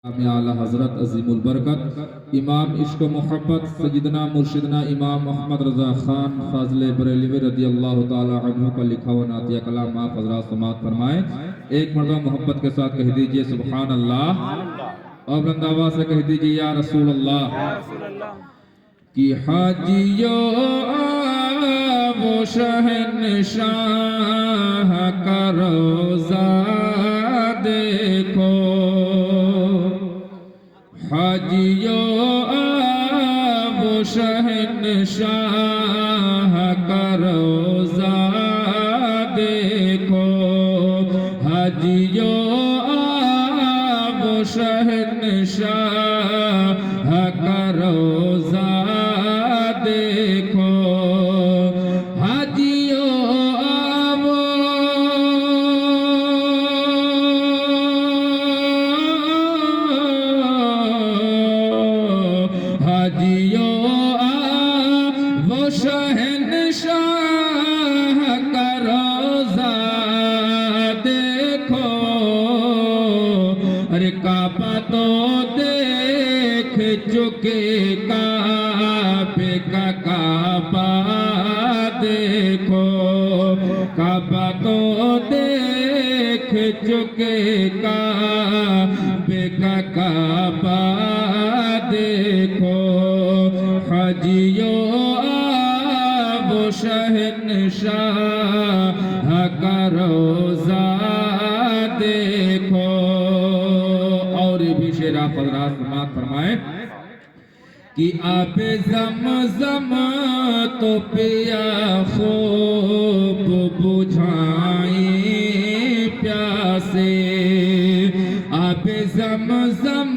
आला हजरत अजीमुल बरकत इमाम इश्क मोहब्बत सैयदना मुर्शिदना इमाम मोहम्मद रजा खान फाजले बरेलवी रदी अल्लाह ताला अन्हु का लिखा हुआ नातिया कलाम आप हजरात समात फरमाए। एक मर्तबा मोहब्बत के साथ कह दीजिए सुभान अल्लाह, और बुलंदावा से कह दीजिए या रसूल अल्लाह। कि हाजियो वो शहंशाह का रोज़ा देखो, हाजियो वो शहंशाह का रोज़ा देखो, हाजियो वो शहंशाह का रोज़ा देखो, हाजियो वो हाजियो वो शहंशाह का रोज़ा देखो। अरे काबा तो देख चुके, काबे का काबा देखो, काबा तो देख चुके, काबे का काबा देखो, हाजियो वो शहंशाह का रोज़ा देखो। और भी शेरा फजरात समात फरमाए कि आप ज़म-ज़म तो पिया खूब बुझाए प्यासे, आप ज़म-ज़म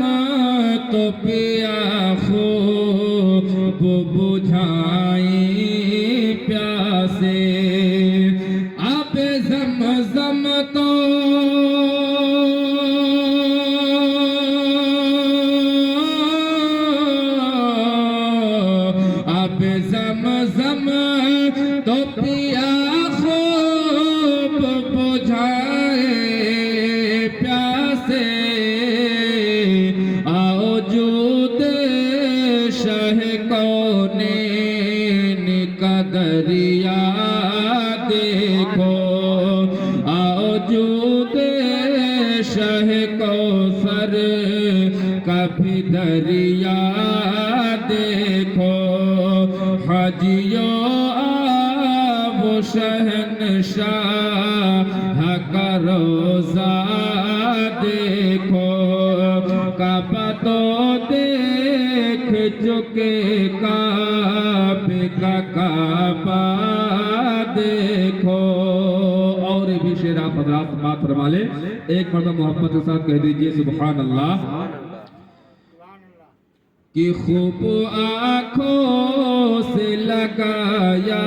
तो पिया खूब बुझाए प्यासे, आप ज़म-ज़म तो आप ज़म-ज़म तो पिया खूब बुझाए प्यासे, आओ जूदे शाह कौनैन का दरिया देखो, आओ जूदे शाह कौसर का भी दरिया देखो, हाजियो वो शहंशाह का रोज़ा देखो, काबा तो देख चुके, काबे का काबा देखो। और भी शेरा फजरात समात फरमा ले। एक मर्तबा मोहब्बत के साथ कह दीजिए सुभान अल्लाह। कि खूब आँखों से लगाया